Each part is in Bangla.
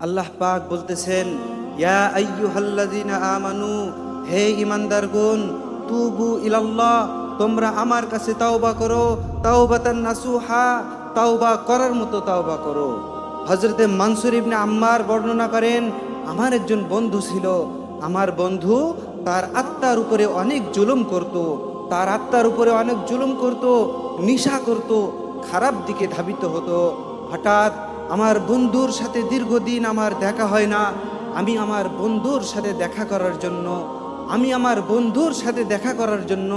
আল্লাহ পাক বলতেছেন, ইয়া আইয়ুহাল্লাযীনা আমানু, হে ঈমানদারগণ, তুবু ইলাল্লাহ, তোমরা আমার কাছে তাওবা করো, তাওবাতান নাসুহা, তাওবা করার মতো তাওবা করো। হযরতে মানসুর ইবনে আম্মার বর্ণনা করেন, আমার একজন বন্ধু ছিল। আমার বন্ধু তার আত্মার উপরে অনেক জুলুম করত, তার আত্মার উপরে অনেক জুলুম করত, নিশা করত, খারাপ দিকে ধাবিত হতো। হঠাৎ আমার বন্ধুর সাথে দীর্ঘদিন আমার দেখা হয় না। আমি আমার বন্ধুর সাথে দেখা করার জন্য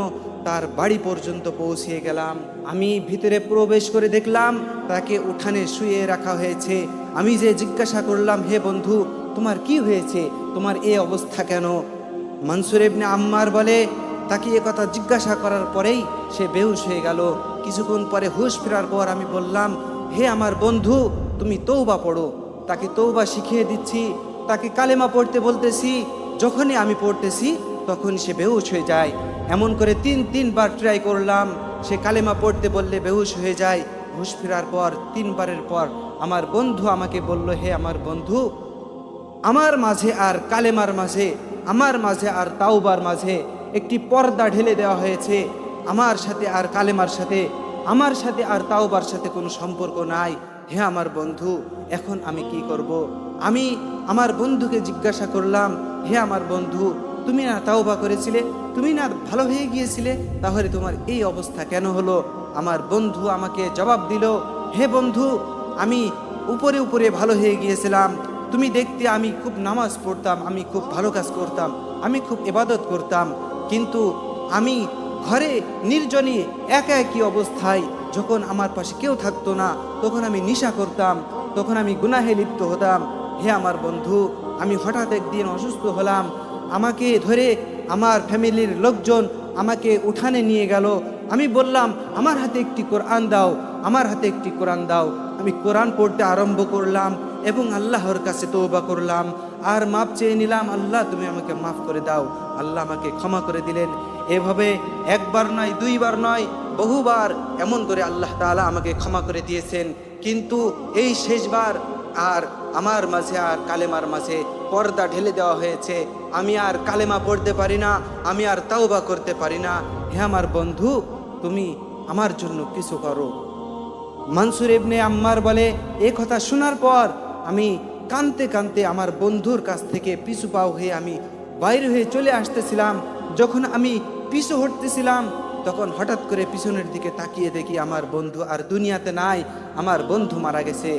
তার বাড়ি পর্যন্ত পৌঁছিয়ে গেলাম। আমি ভিতরে প্রবেশ করে দেখলাম তাকে উঠানে শুয়ে রাখা হয়েছে। আমি যে জিজ্ঞাসা করলাম, হে বন্ধু, তোমার কি হয়েছে, তোমার এই অবস্থা কেন? মানসুর ইবনে আম্মার বলে, তাকে এ কথা জিজ্ঞাসা করার পরেই সে বেহুশ হয়ে গেল। কিছুক্ষণ পরে হুঁশ ফেরার পর আমি বললাম, হে আমার বন্ধু, তুমি তৌবা পড়ো। তাকে তৌবা শিখিয়ে দিচ্ছি, তাকে কালেমা পড়তে বলতেছি। যখনই আমি পড়তেছি তখনই সে বেহুশ হয়ে যায়। এমন করে তিনবার ট্রাই করলাম। সে কালেমা পড়তে বললে বেহুশ হয়ে যায়। হুঁশ ফেরার পর 3বারের পর আমার বন্ধু আমাকে বলল, হে আমার বন্ধু, আমার মাঝে আর কালেমার মাঝে, আমার মাঝে আর তাওবার মাঝে একটি পর্দা ঢেলে দেওয়া হয়েছে। আমার সাথে আর কালেমার সাথে, আমার সাথে আর তাওবার সাথে কোনো সম্পর্ক নাই। হে আমার বন্ধু, এখন আমি কি করব? আমি আমার বন্ধুকে জিজ্ঞাসা করলাম, হে আমার বন্ধু, তুমি না তাওবা করেছিলে, তুমি না ভালো হয়ে গিয়েছিলে, তাহলে তোমার এই অবস্থা কেন হলো? আমার বন্ধু আমাকে জবাব দিল, হে বন্ধু, আমি উপরে উপরে ভালো হয়ে গিয়েছিলাম। তুমি দেখতে আমি খুব নামাজ পড়তাম, আমি খুব ভালো কাজ করতাম, আমি খুব ইবাদত করতাম, কিন্তু আমি ঘরে নির্জনে একা একই অবস্থায়, যখন আমার পাশে কেউ থাকতো না, তখন আমি নেশা করতাম, তখন আমি গুনাহে লিপ্ত হতাম। হে আমার বন্ধু, আমি হঠাৎ একদিন অসুস্থ হলাম। আমাকে ধরে আমার ফ্যামিলির লোকজন আমাকে উঠানে নিয়ে গেল। আমি বললাম, আমার হাতে একটি কোরআন দাও, আমার হাতে একটি কোরআন দাও। আমি কোরআন পড়তে আরম্ভ করলাম এবং আল্লাহর কাছে তওবা করলাম আর মাপ চেয়ে নিলাম, আল্লাহ তুমি আমাকে মাফ করে দাও। আল্লাহ আমাকে ক্ষমা করে দিলেন। এভাবে একবার নয়, দুইবার নয়, বহুবার এমন করে আল্লাহ তাআলা আমাকে ক্ষমা করে দিয়েছেন। কিন্তু এই শেষবার আর আমার মাঝে আর কালেমার মাঝে পর্দা ঢেলে দেওয়া হয়েছে। আমি আর কালেমা পড়তে পারি না, আমি আর তাওবা করতে পারি না। হে আমার বন্ধু, তুমি আমার জন্য কিছু করো। মানসুর ইবনে আম্মার বলে, এ কথা শোনার পর আমি কাঁদতে কাঁদতে আমার বন্ধুর কাছ থেকে পিছু পাও হয়ে আমি বাইরে হয়ে চলে আসতেছিলাম। যখন আমি পিছু হটতেছিলাম, তখন হঠাৎ করে পিছনের দিকে তাকিয়ে দেখি আমার বন্ধু আর দুনিয়াতে নাই, আমার বন্ধু মারা গেছে।